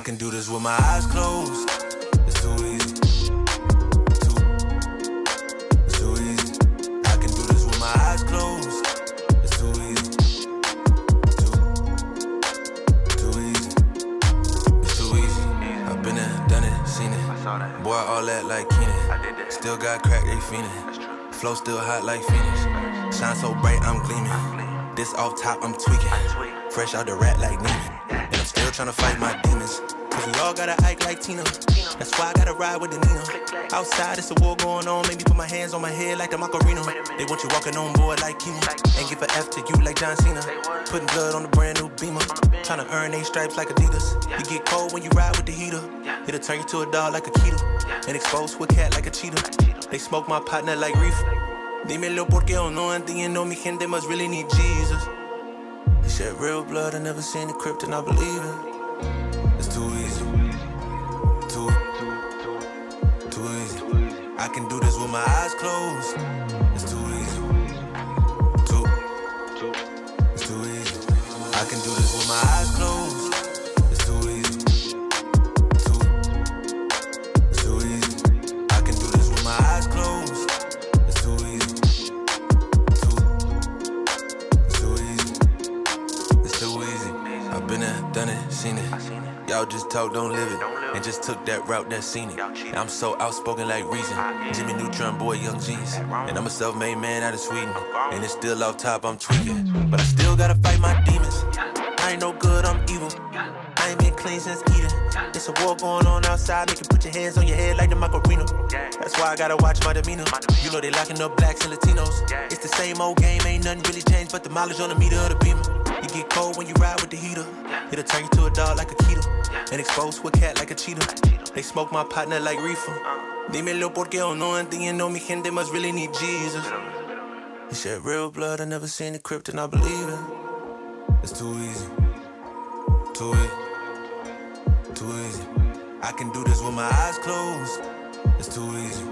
can do this with my eyes closed. It's too easy. It's too easy. I can do this with my eyes closed. It's too easy. Too easy. It's too easy. I've been there, done it, seen it. Boy, all that like Keenan. Still got crack, they fiendin'. Flow still hot like Phoenix. Shine so bright, I'm gleaming. This off top, I'm tweaking. Fresh out the rat like Neiman. And I'm still tryna fight my demons. Cause we all gotta act like Tina. That's why I gotta ride with the Nina. Outside, it's a war going on. Maybe put my hands on my head like the Macarena. They want you walking on board like Kima. And give a F to you like John Cena. Putting blood on the brand new Beamer. Tryna earn 8 stripes like Adidas. You get cold when you ride with the heater. It'll turn you to a dog like a keto. And expose to a cat like a cheetah. They smoke my partner like reefer. Dímelo porque o no entiendo. Mi gente must really need Jesus. They shed real blood. I never seen the crypt and I believe it. It's too easy. Too easy. I can do this with my eyes closed. It's too easy. It's too easy. I can do this with my eyes closed. It's too easy. It's too easy. I can do this with my eyes closed. It's too easy. It's too easy. It's too easy. I've been there, done it, seen it. Y'all just talk, don't live it. And just took that route, that seen it. And I'm so outspoken like Reason. Jimmy Neutron, boy, young G's. And I'm a self-made man out of Sweden. And it's still off top, I'm tweaking. But I still gotta fight my demons. I ain't no good, I'm evil. I ain't been clean since Eden. It's a war going on outside, make you put your hands on your head like the Macarena. That's why I gotta watch my demeanor. You know they locking up blacks and Latinos. It's the same old game, ain't nothing really changed but the mileage on the meter of the Beamer. You get cold when you ride with the heater. It'll turn you to a dog like a keto. And expose to a cat like a cheetah. They smoke my partner like reefer. Dímelo porque o no entiendo. Mi gente must really need Jesus. They shed real blood. I never seen the crypt and I believe it. It's too easy. Too easy. I can do this with my eyes closed. It's too easy.